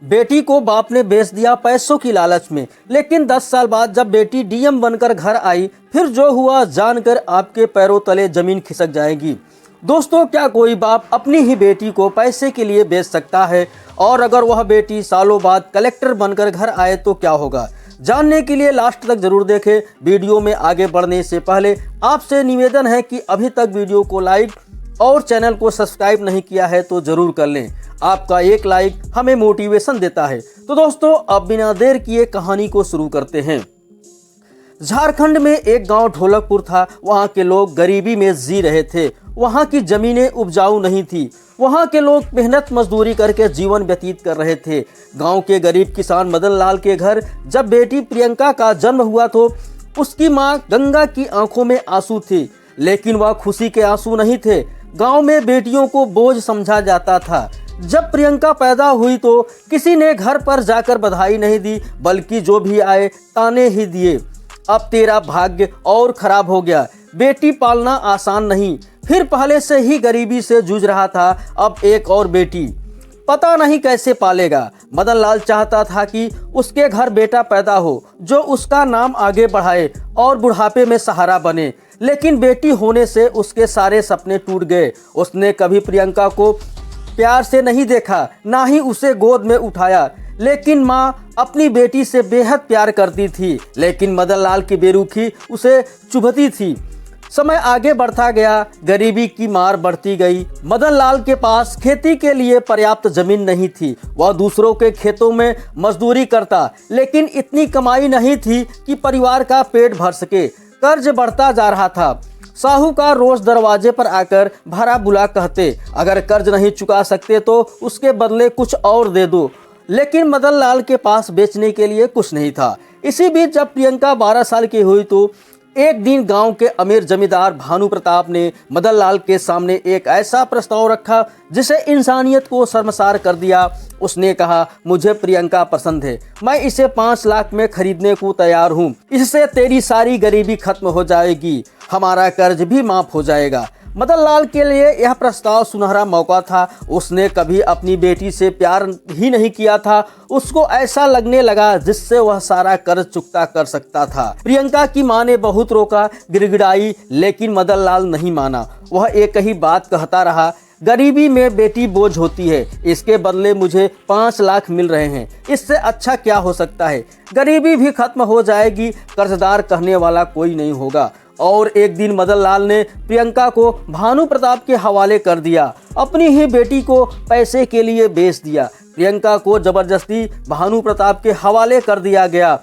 बेटी को बाप ने बेच दिया पैसों की लालच में, लेकिन 10 साल बाद जब बेटी डीएम बनकर घर आई, फिर जो हुआ जानकर आपके पैरों तले जमीन खिसक जाएगी। दोस्तों, क्या कोई बाप अपनी ही बेटी को पैसे के लिए बेच सकता है? और अगर वह बेटी सालों बाद कलेक्टर बनकर घर आए तो क्या होगा? जानने के लिए लास्ट तक जरूर देखें। वीडियो में आगे बढ़ने से पहले आपसे निवेदन है कि अभी तक वीडियो को लाइक और चैनल को सब्सक्राइब नहीं किया है तो जरूर कर लें। आपका एक लाइक हमें मोटिवेशन देता है। तो दोस्तों, अब बिना देर किए कहानी को शुरू करते हैं। झारखंड में एक गांव ढोलकपुर था। वहां के लोग गरीबी में जी रहे थे। वहां की जमीनें उपजाऊ नहीं थी। वहां के लोग मेहनत मजदूरी करके जीवन व्यतीत कर रहे थे। गांव के गरीब किसान मदन लाल के घर जब बेटी प्रियंका का जन्म हुआ तो उसकी मां गंगा की आंखों में आंसू थे, लेकिन वह खुशी के आंसू नहीं थे। गांव में बेटियों को बोझ समझा जाता था। जब प्रियंका पैदा हुई तो किसी ने घर पर जाकर बधाई नहीं दी, बल्कि जो भी आए ताने ही दिए। अब तेरा भाग्य और खराब हो गया, बेटी पालना आसान नहीं। फिर पहले से ही गरीबी से जूझ रहा था, अब एक और बेटी, पता नहीं कैसे पालेगा। मदन लाल चाहता था कि उसके घर बेटा पैदा हो जो उसका नाम आगे बढ़ाए और बुढ़ापे में सहारा बने, लेकिन बेटी होने से उसके सारे सपने टूट गए। उसने कभी प्रियंका को प्यार से नहीं देखा, ना ही उसे गोद में उठाया, लेकिन माँ अपनी बेटी से बेहद प्यार करती थी। लेकिन मदन लाल की बेरुखी उसे चुभती थी। समय आगे बढ़ता गया, गरीबी की मार बढ़ती गई। मदन लाल के पास खेती के लिए पर्याप्त जमीन नहीं थी। वह दूसरों के खेतों में मजदूरी करता, लेकिन इतनी कमाई नहीं थी कि परिवार का पेट भर सके। कर्ज बढ़ता जा रहा था। साहूकार रोज दरवाजे पर आकर भरा बुला कहते, अगर कर्ज नहीं चुका सकते तो उसके बदले कुछ और दे दो। लेकिन मदन लाल के पास बेचने के लिए कुछ नहीं था। इसी बीच जब प्रियंका 12 साल की हुई तो एक दिन गांव के अमीर जमींदार भानु प्रताप ने मदन लाल के सामने एक ऐसा प्रस्ताव रखा जिसे इंसानियत को शर्मसार कर दिया। उसने कहा, मुझे प्रियंका पसंद है, मैं इसे 5 लाख में खरीदने को तैयार हूँ। इससे तेरी सारी गरीबी खत्म हो जाएगी, हमारा कर्ज भी माफ हो जाएगा। मदन लाल के लिए यह प्रस्ताव सुनहरा मौका था। उसने कभी अपनी बेटी से प्यार ही नहीं किया था। उसको ऐसा लगने लगा जिससे वह सारा कर्ज चुकता कर सकता था। प्रियंका की मां ने बहुत रोका, गिड़गिड़ाई, लेकिन मदन लाल नहीं माना। वह एक ही बात कहता रहा, गरीबी में बेटी बोझ होती है, इसके बदले मुझे 5 लाख मिल रहे हैं, इससे अच्छा क्या हो सकता है? गरीबी भी खत्म हो जाएगी, कर्जदार कहने वाला कोई नहीं होगा। और एक दिन मदन लाल ने प्रियंका को भानु प्रताप के हवाले कर दिया। अपनी ही बेटी को पैसे के लिए बेच दिया। प्रियंका को जबरदस्ती भानु प्रताप के हवाले कर दिया गया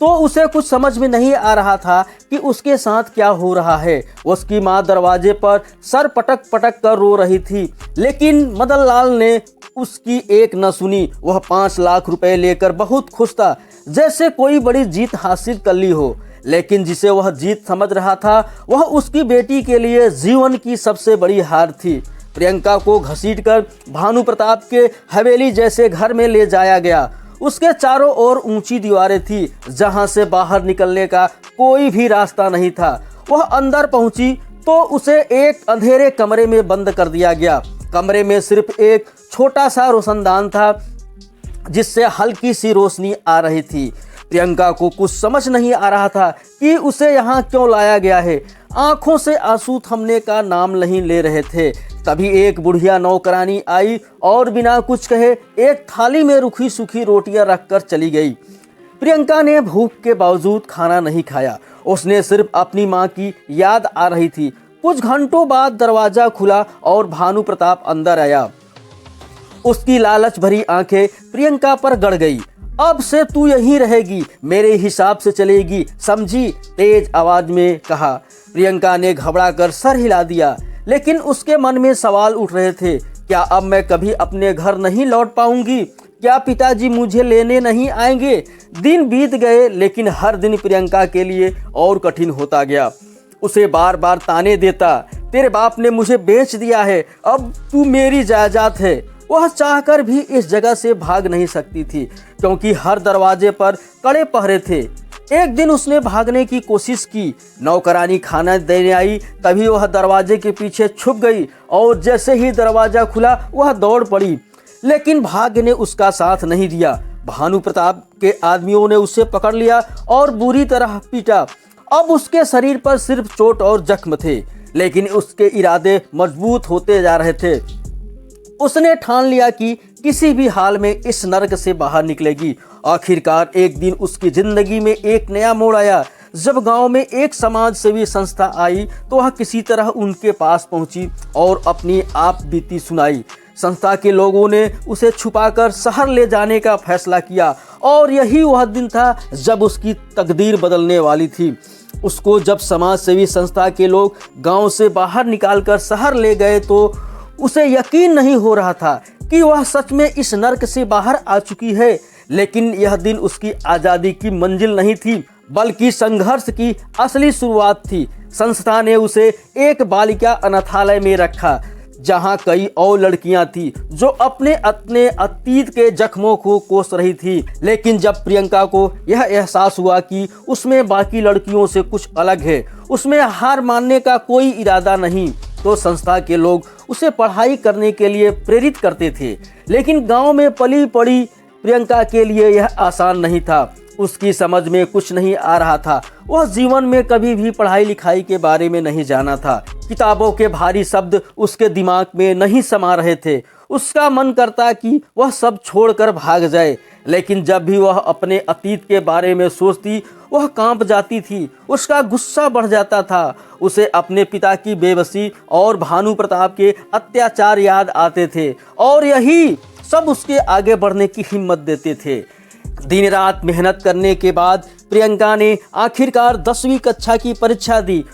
तो उसे कुछ समझ में नहीं आ रहा था कि उसके साथ क्या हो रहा है। उसकी मां दरवाजे पर सर पटक पटक कर रो रही थी, लेकिन मदन लाल ने उसकी एक न सुनी। वह 5 लाख रुपए लेकर बहुत खुश था, जैसे कोई बड़ी जीत हासिल कर ली हो। लेकिन जिसे वह जीत समझ रहा था वह उसकी बेटी के लिए जीवन की सबसे बड़ी हार थी। प्रियंका को घसीटकर भानु प्रताप के हवेली जैसे घर में ले जाया गया। उसके चारों ओर ऊंची दीवारें थी, जहां से बाहर निकलने का कोई भी रास्ता नहीं था। वह अंदर पहुंची तो उसे एक अंधेरे कमरे में बंद कर दिया गया। कमरे में सिर्फ एक छोटा सा रोशनदान था, जिससे हल्की सी रोशनी आ रही थी। प्रियंका को कुछ समझ नहीं आ रहा था कि उसे यहाँ क्यों लाया गया है। आंखों से आंसू थमने का नाम नहीं ले रहे थे। तभी एक बुढ़िया नौकरानी आई और बिना कुछ कहे एक थाली में रूखी सूखी रोटियां रखकर चली गई। प्रियंका ने भूख के बावजूद खाना नहीं खाया। उसने सिर्फ अपनी मां की याद आ रही थी। कुछ घंटों बाद दरवाजा खुला और भानु प्रताप अंदर आया। उसकी लालच भरी आंखें प्रियंका पर गड़ गई। अब से तू यहीं रहेगी, मेरे हिसाब से चलेगी, समझी? तेज आवाज में कहा। प्रियंका ने घबरा कर सर हिला दिया, लेकिन उसके मन में सवाल उठ रहे थे। क्या अब मैं कभी अपने घर नहीं लौट पाऊंगी? क्या पिताजी मुझे लेने नहीं आएंगे? दिन बीत गए, लेकिन हर दिन प्रियंका के लिए और कठिन होता गया। उसे बार बार ताने देता, तेरे बाप ने मुझे बेच दिया है, अब तू मेरी जायदाद है। वह चाहकर भी इस जगह से भाग नहीं सकती थी, क्योंकि हर दरवाजे पर कड़े पहरे थे। एक दिन उसने भागने की कोशिश की। नौकरानी खाना देने आई, तभी वह दरवाजे के पीछे छुप गई और जैसे ही दरवाजा खुला वह दौड़ पड़ी। लेकिन भाग्य ने उसका साथ नहीं दिया। भानु प्रताप के आदमियों ने उसे पकड़ लिया और बुरी तरह पीटा। अब उसके शरीर पर सिर्फ चोट और जख्म थे, लेकिन उसके इरादे मजबूत होते जा रहे थे। उसने ठान लिया कि किसी भी हाल में इस नरक से बाहर निकलेगी। आखिरकार एक दिन उसकी जिंदगी में एक नया मोड़ आया। जब गांव में एक समाज सेवी संस्था आई तो वह किसी तरह उनके पास पहुंची और अपनी आप बीती सुनाई। संस्था के लोगों ने उसे छुपाकर शहर ले जाने का फैसला किया और यही वह दिन था जब उसकी तकदीर बदलने वाली थी। उसको जब समाज सेवी संस्था के लोग गांव से बाहर निकालकर शहर ले गए तो उसे यकीन नहीं हो रहा था कि वह सच में इस नर्क से बाहर आ चुकी है। लेकिन यह दिन उसकी आज़ादी की मंजिल नहीं थी, बल्कि संघर्ष की असली शुरुआत थी। संस्था ने उसे एक बालिका अनाथालय में रखा, जहां कई और लड़कियां थी जो अपने अतीत के जख्मों को कोस रही थी। लेकिन जब प्रियंका को यह एहसास हुआ कि उसमें बाकी लड़कियों से कुछ अलग है, उसमें हार मानने का कोई इरादा नहीं, तो संस्था के लोग उसे पढ़ाई करने के लिए प्रेरित करते थे। लेकिन गांव में पली पड़ी प्रियंका के लिए यह आसान नहीं था। उसकी समझ में कुछ नहीं आ रहा था। वह जीवन में कभी भी पढ़ाई लिखाई के बारे में नहीं जाना था। किताबों के भारी शब्द उसके दिमाग में नहीं समा रहे थे। उसका मन करता कि वह सब छोड़कर भाग जाए, लेकिन जब भी वह अपने अतीत के बारे में सोचती वह कांप जाती थी। उसका गुस्सा बढ़ जाता था। उसे अपने पिता की बेबसी और भानु प्रताप के अत्याचार याद आते थे और यही सब उसके आगे बढ़ने की हिम्मत देते थे। दिन रात मेहनत करने के बाद प्रियंका ने आखिरकार 10वीं कक्षा की परीक्षा दी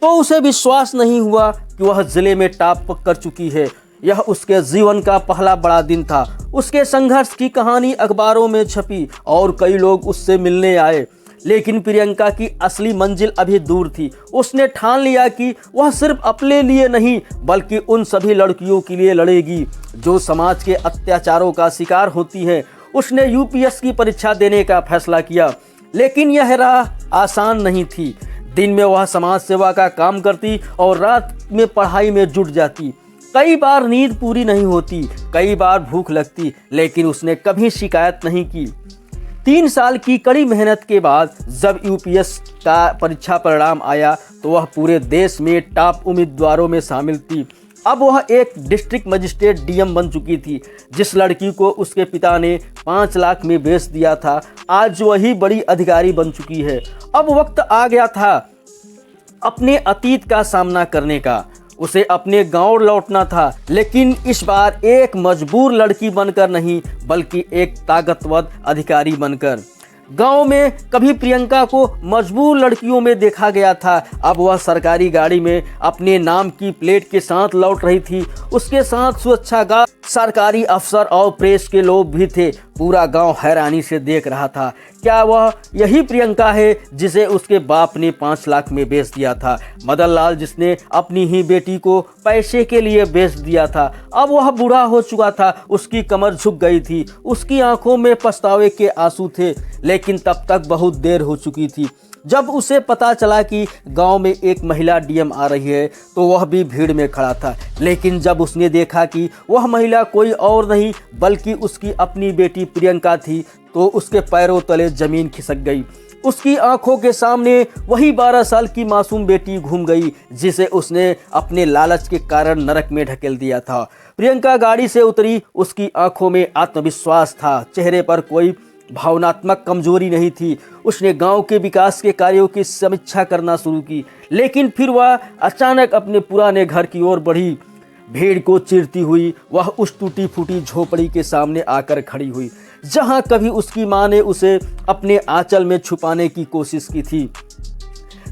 तो उसे विश्वास नहीं हुआ कि वह जिले में टॉप कर चुकी है। यह उसके जीवन का पहला बड़ा दिन था। उसके संघर्ष की कहानी अखबारों में छपी और कई लोग उससे मिलने आए। लेकिन प्रियंका की असली मंजिल अभी दूर थी। उसने ठान लिया कि वह सिर्फ अपने लिए नहीं बल्कि उन सभी लड़कियों के लिए लड़ेगी जो समाज के अत्याचारों का शिकार होती हैं। उसने यूपीएस की परीक्षा देने का फैसला किया, लेकिन यह राह आसान नहीं थी। दिन में वह समाज सेवा का काम करती और रात में पढ़ाई में जुट जाती। कई बार नींद पूरी नहीं होती, कई बार भूख लगती, लेकिन उसने कभी शिकायत नहीं की। 3 साल की कड़ी मेहनत के बाद जब यूपीएस का परीक्षा परिणाम आया तो वह पूरे देश में टॉप उम्मीदवारों में शामिल थी। अब वह एक डिस्ट्रिक्ट मजिस्ट्रेट डीएम बन चुकी थी। जिस लड़की को उसके पिता ने 5 लाख में बेच दिया था, आज वही बड़ी अधिकारी बन चुकी है। अब वक्त आ गया था अपने अतीत का सामना करने का। उसे अपने गांव लौटना था, लेकिन इस बार एक मजबूर लड़की बनकर नहीं बल्कि एक ताकतवर अधिकारी बनकर। गांव में कभी प्रियंका को मजबूर लड़कियों में देखा गया था, अब वह सरकारी गाड़ी में अपने नाम की प्लेट के साथ लौट रही थी। उसके साथ सुरक्षा गार्ड, सरकारी अफसर और प्रेस के लोग भी थे। पूरा गांव हैरानी से देख रहा था। क्या वह यही प्रियंका है जिसे उसके बाप ने 5 लाख में बेच दिया था? मदन लाल जिसने अपनी ही बेटी को पैसे के लिए बेच दिया था, अब वह बूढ़ा हो चुका था। उसकी कमर झुक गई थी, उसकी आंखों में पछतावे के आंसू थे, लेकिन तब तक बहुत देर हो चुकी थी। जब उसे पता चला कि गांव में एक महिला डीएम आ रही है तो वह भी भीड़ में खड़ा था। लेकिन जब उसने देखा कि वह महिला कोई और नहीं बल्कि उसकी अपनी बेटी प्रियंका थी तो उसके पैरों तले जमीन खिसक गई। उसकी आंखों के सामने वही 12 साल की मासूम बेटी घूम गई जिसे उसने अपने लालच के कारण नरक में ढकेल दिया था। प्रियंका गाड़ी से उतरी, उसकी आंखों में आत्मविश्वास था, चेहरे पर कोई भावनात्मक कमजोरी नहीं थी। उसने गांव के विकास के कार्यों की समीक्षा करना शुरू की, लेकिन फिर वह अचानक अपने पुराने घर की ओर बढ़ी। भीड़ को चीरती हुई वह उस टूटी फूटी झोपड़ी के सामने आकर खड़ी हुई जहां कभी उसकी मां ने उसे अपने आंचल में छुपाने की कोशिश की थी।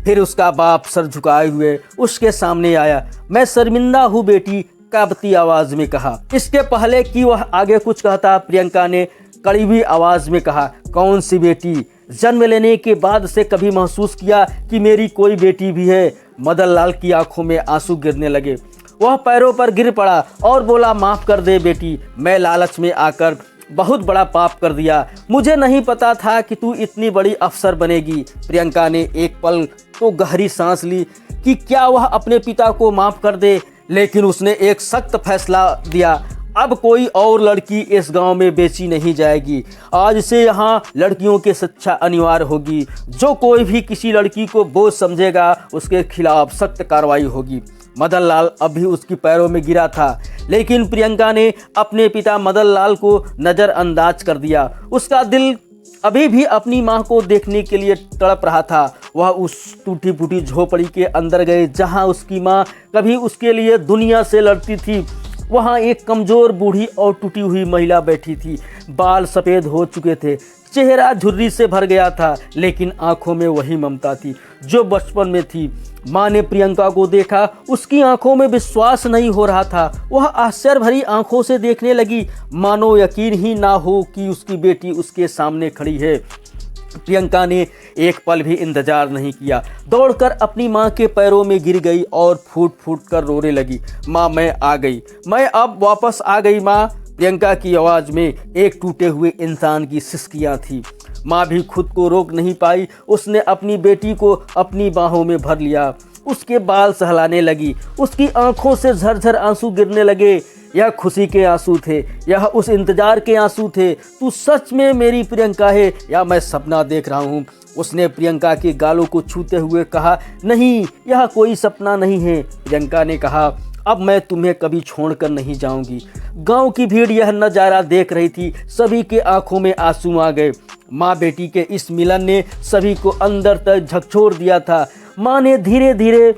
फिर उसका बाप सर झुकाए हुए उसके सामने आया। मैं शर्मिंदा हूँ बेटी, कांपती आवाज में कहा। इसके पहले कि वह आगे कुछ कहता, प्रियंका ने कड़वी आवाज में कहा, कौन सी बेटी? जन्म लेने के बाद से कभी महसूस किया कि मेरी कोई बेटी भी है? मदन लाल की आंखों में आंसू गिरने लगे। वह पैरों पर गिर पड़ा और बोला, माफ कर दे बेटी, मैं लालच में आकर बहुत बड़ा पाप कर दिया। मुझे नहीं पता था कि तू इतनी बड़ी अफसर बनेगी। प्रियंका ने एक पल तो गहरी सांस ली कि क्या वह अपने पिता को माफ कर दे, लेकिन उसने एक सख्त फैसला दिया। अब कोई और लड़की इस गांव में बेची नहीं जाएगी। आज से यहाँ लड़कियों की शिक्षा अनिवार्य होगी। जो कोई भी किसी लड़की को बोझ समझेगा उसके खिलाफ सख्त कार्रवाई होगी। मदन लाल अभी उसके पैरों में गिरा था, लेकिन प्रियंका ने अपने पिता मदन लाल को नज़रअंदाज कर दिया। उसका दिल अभी भी अपनी मां को देखने के लिए तड़प रहा था। वह उस टूटी फूटी झोपड़ी के अंदर गए जहां उसकी मां कभी उसके लिए दुनिया से लड़ती थी। वहां एक कमज़ोर बूढ़ी और टूटी हुई महिला बैठी थी। बाल सफ़ेद हो चुके थे, चेहरा झुर्री से भर गया था, लेकिन आंखों में वही ममता थी जो बचपन में थी। माँ ने प्रियंका को देखा, उसकी आंखों में विश्वास नहीं हो रहा था। वह आश्चर्य भरी आंखों से देखने लगी, मानो यकीन ही ना हो कि उसकी बेटी उसके सामने खड़ी है। प्रियंका ने एक पल भी इंतजार नहीं किया, दौड़कर अपनी माँ के पैरों में गिर गई और फूट फूट कर रोने लगी। माँ, मैं आ गई, मैं अब वापस आ गई माँ। प्रियंका की आवाज़ में एक टूटे हुए इंसान की सिसकियाँ थी। माँ भी खुद को रोक नहीं पाई। उसने अपनी बेटी को अपनी बाहों में भर लिया, उसके बाल सहलाने लगी। उसकी आंखों से झरझर आंसू गिरने लगे। यह खुशी के आंसू थे, यह उस इंतजार के आंसू थे। तू सच में मेरी प्रियंका है या मैं सपना देख रहा हूँ? उसने प्रियंका के गालों को छूते हुए कहा, नहीं, यह कोई सपना नहीं है। प्रियंका ने कहा, अब मैं तुम्हें कभी छोड़कर नहीं जाऊंगी। गांव की भीड़ यह नज़ारा देख रही थी। सभी के आंखों में आंसू आ गए। माँ बेटी के इस मिलन ने सभी को अंदर तक झकझोर दिया था। माँ ने धीरे धीरे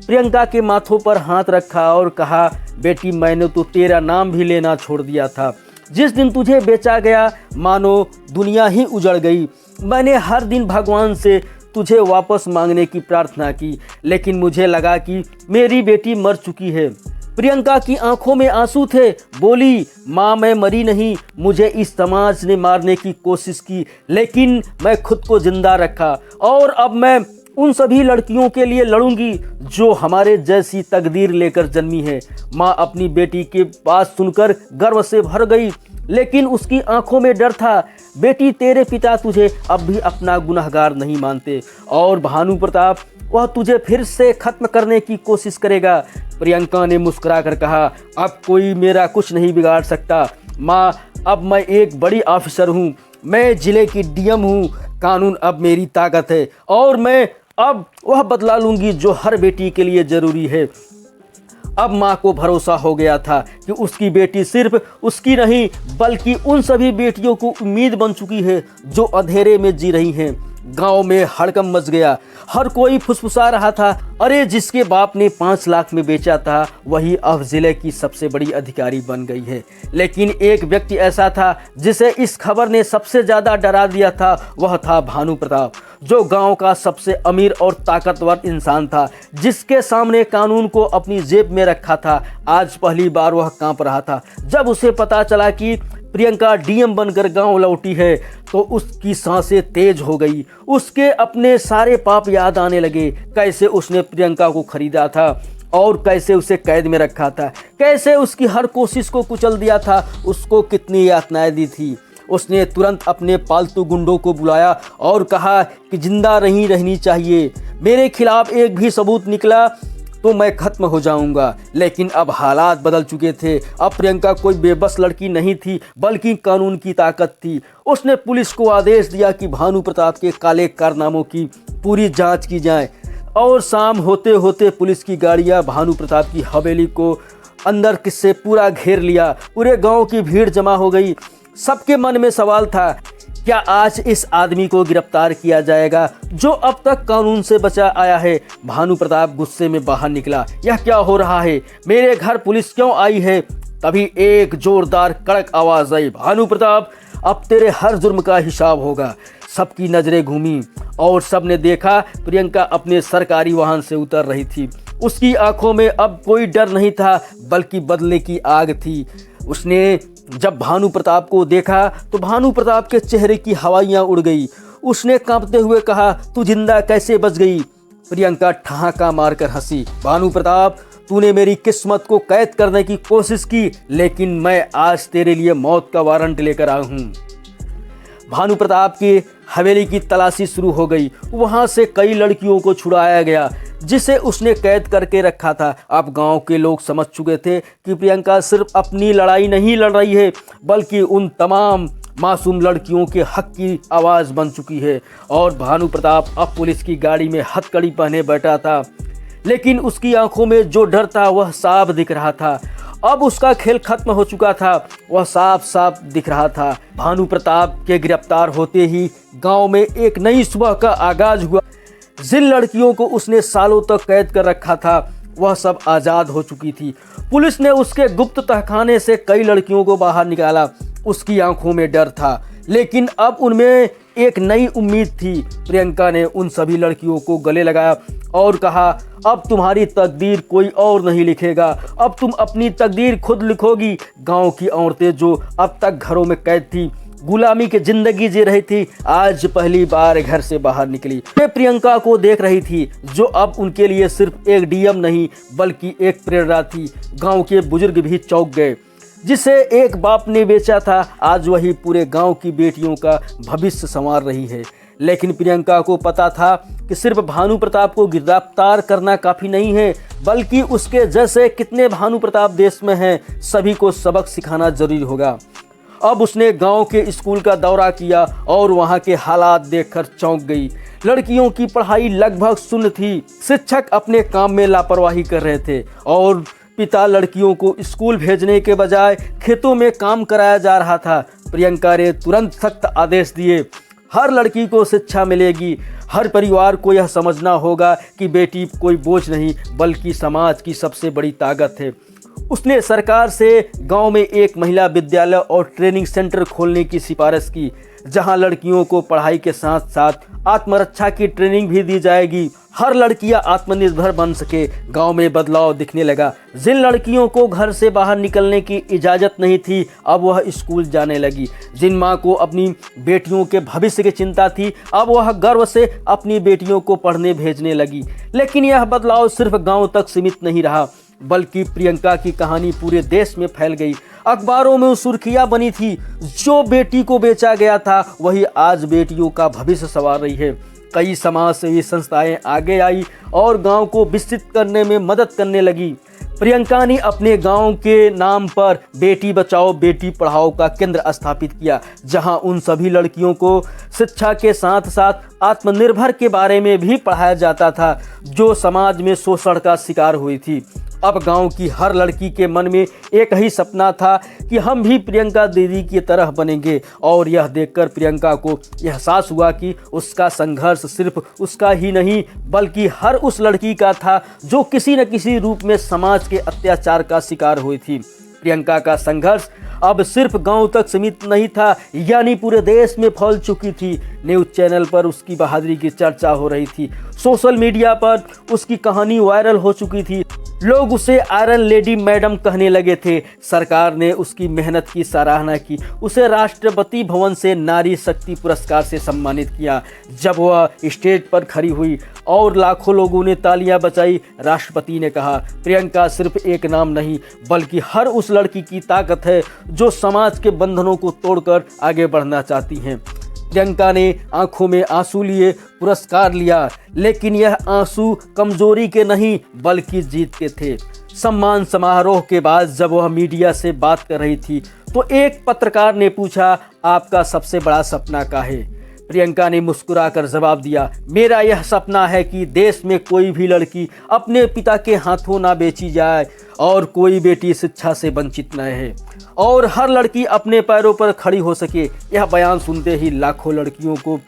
प्रियंका के माथों पर हाथ रखा और कहा, बेटी, मैंने तो तेरा नाम भी लेना छोड़ दिया था। जिस दिन तुझे बेचा गया मानो दुनिया ही उजड़ गई। मैंने हर दिन भगवान से तुझे वापस मांगने की प्रार्थना की, लेकिन मुझे लगा कि मेरी बेटी मर चुकी है। प्रियंका की आंखों में आंसू थे। बोली, माँ, मैं मरी नहीं। मुझे इस समाज ने मारने की कोशिश की, लेकिन मैं खुद को जिंदा रखा और अब मैं उन सभी लड़कियों के लिए लड़ूंगी जो हमारे जैसी तकदीर लेकर जन्मी है। माँ अपनी बेटी की बात सुनकर गर्व से भर गई, लेकिन उसकी आंखों में डर था। बेटी, तेरे पिता तुझे अब भी अपना गुनहगार नहीं मानते और भानु प्रताप, वह तुझे फिर से खत्म करने की कोशिश करेगा। प्रियंका ने मुस्कुराकर कहा, अब कोई मेरा कुछ नहीं बिगाड़ सकता। माँ, अब मैं एक बड़ी ऑफिसर हूँ, मैं जिले की डीएम हूँ। कानून अब मेरी ताकत है और मैं अब वह बदला लूँगी जो हर बेटी के लिए ज़रूरी है। अब माँ को भरोसा हो गया था कि उसकी बेटी सिर्फ उसकी नहीं बल्कि उन सभी बेटियों को उम्मीद बन चुकी है जो अंधेरे में जी रही हैं। गांव में हड़कंप मच गया। हर कोई फुसफुसा रहा था, अरे जिसके बाप ने 5 लाख में बेचा था वही अब जिले की सबसे बड़ी अधिकारी बन गई है। लेकिन एक व्यक्ति ऐसा था जिसे इस खबर ने सबसे ज़्यादा डरा दिया था। वह था भानु प्रताप, जो गांव का सबसे अमीर और ताकतवर इंसान था, जिसके सामने कानून को अपनी जेब में रखा था। आज पहली बार वह कांप रहा था जब उसे पता चला कि प्रियंका डीएम बनकर गांव लौटी है, तो उसकी सांसें तेज हो गई। उसके अपने सारे पाप याद आने लगे। कैसे उसने प्रियंका को खरीदा था और कैसे उसे कैद में रखा था, कैसे उसकी हर कोशिश को कुचल दिया था, उसको कितनी यातनाएं दी थी। उसने तुरंत अपने पालतू गुंडों को बुलाया और कहा कि जिंदा नहीं रहनी चाहिए। मेरे खिलाफ एक भी सबूत निकला तो मैं खत्म हो जाऊंगा। लेकिन अब हालात बदल चुके थे। अब प्रियंका कोई बेबस लड़की नहीं थी बल्कि कानून की ताकत थी। उसने पुलिस को आदेश दिया कि भानु प्रताप के काले कारनामों की पूरी जांच की जाए और शाम होते होते पुलिस की गाड़ियां भानु प्रताप की हवेली को अंदर किससे पूरा घेर लिया। पूरे गांव की भीड़ जमा हो गई। सबके मन में सवाल था, क्या आज इस आदमी को गिरफ्तार किया जाएगा जो अब तक कानून से बचा आया है? भानु प्रताप गुस्से में बाहर निकला, यह क्या हो रहा है? मेरे घर पुलिस क्यों आई है? तभी एक जोरदार कड़क आवाज आई, भानु प्रताप, अब तेरे हर जुर्म का हिसाब होगा। सबकी नजरें घूमी और सबने देखा प्रियंका अपने सरकारी वाहन से उतर रही थी। उसकी आंखों में अब कोई डर नहीं था बल्कि बदले की आग थी। उसने जब भानु प्रताप को देखा तो भानु प्रताप के चेहरे की हवाइयाँ उड़ गई। उसने कांपते हुए कहा, तू जिंदा कैसे बच गई? प्रियंका ठहाका मारकर हंसी, भानु प्रताप, तूने मेरी किस्मत को कैद करने की कोशिश की, लेकिन मैं आज तेरे लिए मौत का वारंट लेकर आया हूँ। भानु प्रताप की हवेली की तलाशी शुरू हो गई। वहाँ से कई लड़कियों को छुड़ाया गया। जिसे उसने कैद करके रखा था। अब गांव के लोग समझ चुके थे कि प्रियंका सिर्फ अपनी लड़ाई नहीं लड़ रही है, बल्कि उन तमाम मासूम लड़कियों के हक की आवाज़ बन चुकी है। और भानु प्रताप अब पुलिस की गाड़ी में हथकड़ी पहने बैठा था, लेकिन उसकी आंखों में जो डर था वह साफ दिख रहा था। अब उसका खेल खत्म हो चुका था, वह साफ साफ दिख रहा था। भानु प्रताप के गिरफ्तार होते ही गांव में एक नई सुबह का आगाज हुआ। जिन लड़कियों को उसने सालों तक कैद कर रखा था वह सब आज़ाद हो चुकी थी। पुलिस ने उसके गुप्त तहखाने से कई लड़कियों को बाहर निकाला। उसकी आंखों में डर था, लेकिन अब उनमें एक नई उम्मीद थी। प्रियंका ने उन सभी लड़कियों को गले लगाया और कहा, अब तुम्हारी तकदीर कोई और नहीं लिखेगा, अब तुम अपनी तकदीर खुद लिखोगी। गांव की औरतें जो अब तक घरों में कैद थी, गुलामी की जिंदगी जी रही थी, आज पहली बार घर से बाहर निकली। वे प्रियंका को देख रही थी, जो अब उनके लिए सिर्फ एक डीएम नहीं बल्कि एक प्रेरणा थी। गांव के बुजुर्ग भी चौंक गए। जिसे एक बाप ने बेचा था, आज वही पूरे गांव की बेटियों का भविष्य संवार रही है। लेकिन प्रियंका को पता था कि सिर्फ भानु प्रताप को गिरफ्तार करना काफ़ी नहीं है, बल्कि उसके जैसे कितने भानु प्रताप देश में हैं, सभी को सबक सिखाना जरूरी होगा। अब उसने गांव के स्कूल का दौरा किया और वहां के हालात देखकर चौंक गई। लड़कियों की पढ़ाई लगभग शून्य थी, शिक्षक अपने काम में लापरवाही कर रहे थे और पिता लड़कियों को स्कूल भेजने के बजाय खेतों में काम कराया जा रहा था। प्रियंका ने तुरंत सख्त आदेश दिए, हर लड़की को शिक्षा मिलेगी, हर परिवार को यह समझना होगा कि बेटी कोई बोझ नहीं बल्कि समाज की सबसे बड़ी ताकत है। उसने सरकार से गांव में एक महिला विद्यालय और ट्रेनिंग सेंटर खोलने की सिफारिश की, जहां लड़कियों को पढ़ाई के साथ साथ आत्मरक्षा की ट्रेनिंग भी दी जाएगी। हर लड़कियां आत्मनिर्भर बन सके। गांव में बदलाव दिखने लगा। जिन लड़कियों को घर से बाहर निकलने की इजाज़त नहीं थी, अब वह स्कूल जाने लगी। जिन माँ को अपनी बेटियों के भविष्य की चिंता थी, अब वह गर्व से अपनी बेटियों को पढ़ने भेजने लगी। लेकिन यह बदलाव सिर्फ गाँव तक सीमित नहीं रहा, बल्कि प्रियंका की कहानी पूरे देश में फैल गई। अखबारों में सुर्खियां बनी थी, जो बेटी को बेचा गया था वही आज बेटियों का भविष्य संवार रही है। कई समाज सेवी संस्थाएं आगे आई और गांव को विकसित करने में मदद करने लगी। प्रियंका ने अपने गांव के नाम पर बेटी बचाओ बेटी पढ़ाओ का केंद्र स्थापित किया, जहां उन सभी लड़कियों को शिक्षा के साथ साथ आत्मनिर्भर के बारे में भी पढ़ाया जाता था, जो समाज में शोषण का शिकार हुई थी। अब गांव की हर लड़की के मन में एक ही सपना था कि हम भी प्रियंका दीदी की तरह बनेंगे। और यह देखकर प्रियंका को एहसास हुआ कि उसका संघर्ष सिर्फ उसका ही नहीं बल्कि हर उस लड़की का था जो किसी न किसी रूप में समाज के अत्याचार का शिकार हुई थी। प्रियंका का संघर्ष अब सिर्फ गांव तक सीमित नहीं था, यानी पूरे देश में फैल चुकी थी। न्यूज़ चैनल पर उसकी बहादुरी की चर्चा हो रही थी, सोशल मीडिया पर उसकी कहानी वायरल हो चुकी थी। लोग उसे आयरन लेडी मैडम कहने लगे थे। सरकार ने उसकी मेहनत की सराहना की, उसे राष्ट्रपति भवन से नारी शक्ति पुरस्कार से सम्मानित किया। जब वह स्टेज पर खड़ी हुई और लाखों लोगों ने तालियां बजाई, राष्ट्रपति ने कहा, प्रियंका सिर्फ एक नाम नहीं बल्कि हर उस लड़की की ताकत है जो समाज के बंधनों को तोड़कर आगे बढ़ना चाहती हैं। प्रियंका ने आंखों में आंसू लिए पुरस्कार लिया, लेकिन यह आंसू कमजोरी के नहीं बल्कि जीत के थे। सम्मान समारोह के बाद जब वह मीडिया से बात कर रही थी तो एक पत्रकार ने पूछा, आपका सबसे बड़ा सपना क्या है? प्रियंका ने मुस्कुराकर जवाब दिया, मेरा यह सपना है कि देश में कोई भी लड़की अपने पिता के हाथों ना बेची जाए और कोई बेटी शिक्षा से वंचित न रहे और हर लड़की अपने पैरों पर खड़ी हो सके। यह बयान सुनते ही लाखों लड़कियों को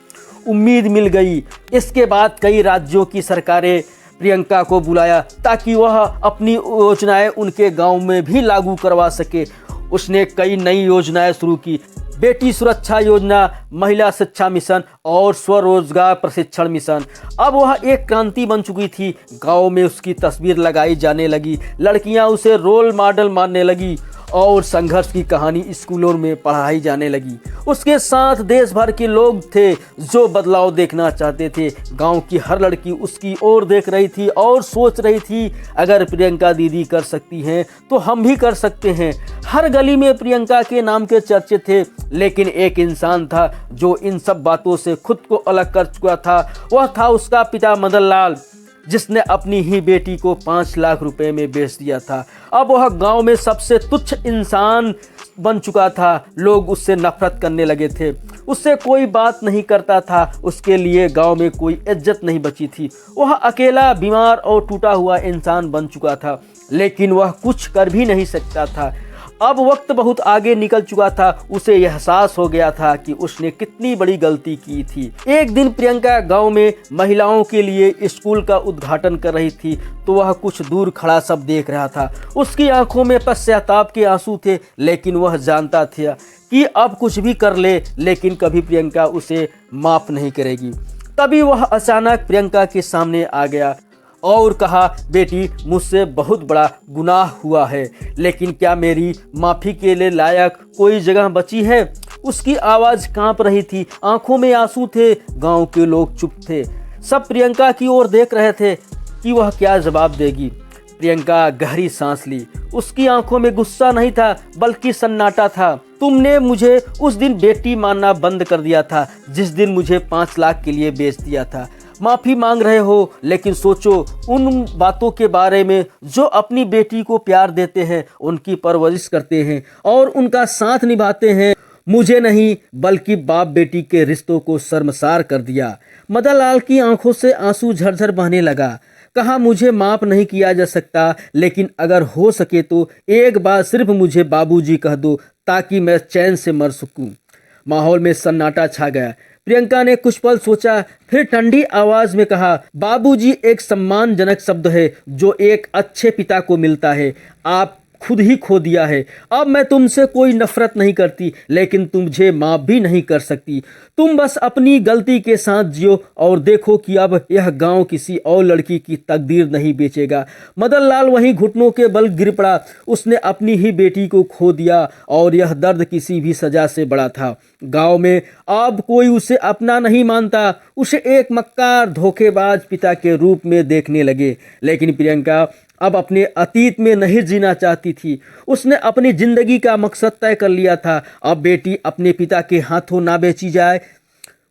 उम्मीद मिल गई। इसके बाद कई राज्यों की सरकारें प्रियंका को बुलाया ताकि वह अपनी योजनाएं उनके गांव में भी लागू करवा सके। उसने कई नई योजनाएं शुरू की, बेटी सुरक्षा योजना, महिला शिक्षा मिशन और स्वरोजगार प्रशिक्षण मिशन। अब वह एक क्रांति बन चुकी थी। गांव में उसकी तस्वीर लगाई जाने लगी, लड़कियां उसे रोल मॉडल मानने लगी और संघर्ष की कहानी स्कूलों में पढ़ाई जाने लगी। उसके साथ देश भर के लोग थे जो बदलाव देखना चाहते थे। गांव की हर लड़की उसकी ओर देख रही थी और सोच रही थी, अगर प्रियंका दीदी कर सकती हैं तो हम भी कर सकते हैं। हर गली में प्रियंका के नाम के चर्चे थे, लेकिन एक इंसान था जो इन सब बातों से खुद को अलग कर चुका था। वह था उसका पिता मदन लाल। जिसने अपनी ही बेटी को 5 लाख रुपए में बेच दिया था। अब वह गांव में सबसे तुच्छ इंसान बन चुका था। लोग उससे नफरत करने लगे थे, उससे कोई बात नहीं करता था, उसके लिए गांव में कोई इज्जत नहीं बची थी। वह अकेला, बीमार और टूटा हुआ इंसान बन चुका था, लेकिन वह कुछ कर भी नहीं सकता था। अब वक्त बहुत आगे निकल चुका था। उसे एहसास हो गया था कि उसने कितनी बड़ी गलती की थी। एक दिन प्रियंका गांव में महिलाओं के लिए स्कूल का उद्घाटन कर रही थी, तो वह कुछ दूर खड़ा सब देख रहा था। उसकी आंखों में पश्चाताप के आंसू थे, लेकिन वह जानता था कि अब कुछ भी कर ले, लेकिन कभी प्रियंका उसे माफ नहीं करेगी। तभी वह अचानक प्रियंका के सामने आ गया और कहा, बेटी, मुझसे बहुत बड़ा गुनाह हुआ है, लेकिन क्या मेरी माफ़ी के लिए लायक कोई जगह बची है? उसकी आवाज़ कांप रही थी, आंखों में आंसू थे। गांव के लोग चुप थे, सब प्रियंका की ओर देख रहे थे कि वह क्या जवाब देगी। प्रियंका गहरी सांस ली। उसकी आंखों में गुस्सा नहीं था, बल्कि सन्नाटा था। तुमने मुझे उस दिन बेटी मानना बंद कर दिया था, जिस दिन मुझे 5 लाख के लिए बेच दिया था। माफ़ी मांग रहे हो, लेकिन सोचो उन बातों के बारे में जो अपनी बेटी को प्यार देते हैं, उनकी परवरिश करते हैं और उनका साथ निभाते हैं। मुझे नहीं, बल्कि बाप बेटी के रिश्तों को शर्मसार कर दिया। मदन लाल की आंखों से आंसू झरझर बहने लगा। कहा, मुझे माफ़ नहीं किया जा सकता, लेकिन अगर हो सके तो एक बार सिर्फ मुझे बाबूजी कह दो, ताकि मैं चैन से मर सकूं। माहौल में सन्नाटा छा गया। प्रियंका ने कुछ पल सोचा, फिर ठंडी आवाज में कहा, बाबूजी एक सम्मानजनक शब्द है जो एक अच्छे पिता को मिलता है। आप खुद ही खो दिया है। अब मैं तुमसे कोई नफरत नहीं करती, लेकिन तुझे माफ भी नहीं कर सकती। तुम बस अपनी गलती के साथ जियो और देखो कि अब यह गांव किसी और लड़की की तकदीर नहीं बेचेगा। मदन लाल वहीं घुटनों के बल गिर पड़ा। उसने अपनी ही बेटी को खो दिया और यह दर्द किसी भी सजा से बड़ा था। गांव में अब कोई उसे अपना नहीं मानता। उसे एक मक्कार, धोखेबाज पिता के रूप में देखने लगे। लेकिन प्रियंका अब अपने अतीत में नहीं जीना चाहती थी। उसने अपनी जिंदगी का मकसद तय कर लिया था। अब बेटी अपने पिता के हाथों ना बेची जाए।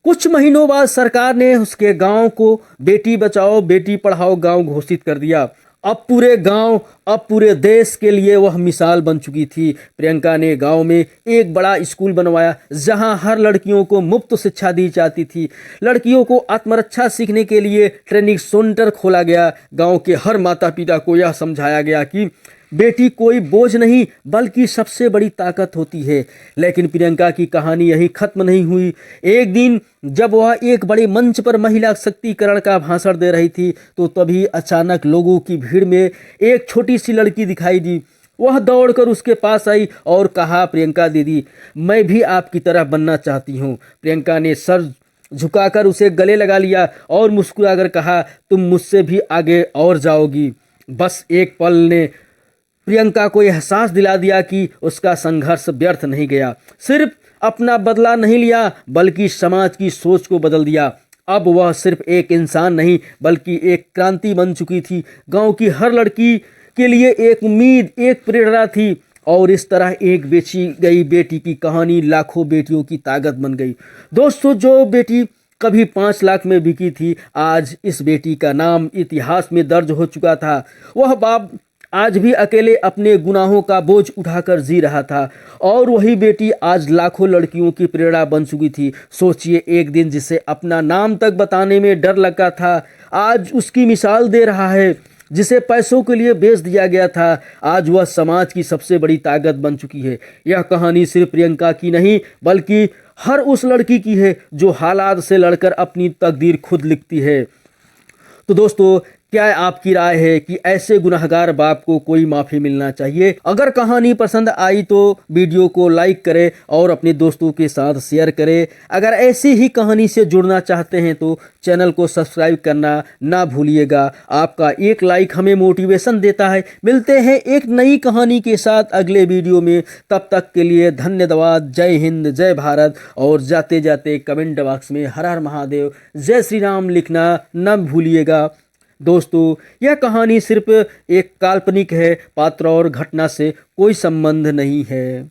कुछ महीनों बाद सरकार ने उसके गांव को बेटी बचाओ बेटी पढ़ाओ गांव घोषित कर दिया। अब पूरे गांव, अब पूरे देश के लिए वह मिसाल बन चुकी थी। प्रियंका ने गांव में एक बड़ा स्कूल बनवाया, जहां हर लड़कियों को मुफ्त शिक्षा दी जाती थी। लड़कियों को आत्मरक्षा सीखने के लिए ट्रेनिंग सेंटर खोला गया। गांव के हर माता पिता को यह समझाया गया कि बेटी कोई बोझ नहीं, बल्कि सबसे बड़ी ताकत होती है। लेकिन प्रियंका की कहानी यही खत्म नहीं हुई। एक दिन जब वह एक बड़े मंच पर महिला शक्तिकरण का भाषण दे रही थी, तो तभी अचानक लोगों की भीड़ में एक छोटी सी लड़की दिखाई दी। वह दौड़कर उसके पास आई और कहा, प्रियंका दीदी, मैं भी आपकी तरह बनना चाहती हूँ। प्रियंका ने सर झुकाकर उसे गले लगा लिया और मुस्कुराकर कहा, तुम मुझसे भी आगे और जाओगी। बस एक पल ने प्रियंका को एहसास दिला दिया कि उसका संघर्ष व्यर्थ नहीं गया। सिर्फ अपना बदला नहीं लिया, बल्कि समाज की सोच को बदल दिया। अब वह सिर्फ एक इंसान नहीं, बल्कि एक क्रांति बन चुकी थी। गांव की हर लड़की के लिए एक उम्मीद, एक प्रेरणा थी। और इस तरह एक बेची गई बेटी की कहानी लाखों बेटियों की ताकत बन गई। दोस्तों, जो बेटी कभी 5 लाख में बिकी थी, आज इस बेटी का नाम इतिहास में दर्ज हो चुका था। वह बाप आज भी अकेले अपने गुनाहों का बोझ उठाकर जी रहा था, और वही बेटी आज लाखों लड़कियों की प्रेरणा बन चुकी थी। सोचिए, एक दिन जिसे अपना नाम तक बताने में डर लगा था, आज उसकी मिसाल दे रहा है। जिसे पैसों के लिए बेच दिया गया था, आज वह समाज की सबसे बड़ी ताकत बन चुकी है। यह कहानी सिर्फ प्रियंका की नहीं, बल्कि हर उस लड़की की है जो हालात से लड़कर अपनी तकदीर खुद लिखती है। तो दोस्तों, क्या आपकी राय है कि ऐसे गुनहगार बाप को कोई माफ़ी मिलना चाहिए? अगर कहानी पसंद आई तो वीडियो को लाइक करें और अपने दोस्तों के साथ शेयर करें। अगर ऐसी ही कहानी से जुड़ना चाहते हैं तो चैनल को सब्सक्राइब करना ना भूलिएगा। आपका एक लाइक हमें मोटिवेशन देता है। मिलते हैं एक नई कहानी के साथ अगले वीडियो में। तब तक के लिए धन्यवाद। जय हिंद, जय भारत। और जाते जाते कमेंट बॉक्स में हर हर महादेव, जय श्री राम लिखना न भूलिएगा। दोस्तों, यह कहानी सिर्फ एक काल्पनिक है, पात्र और घटना से कोई संबंध नहीं है।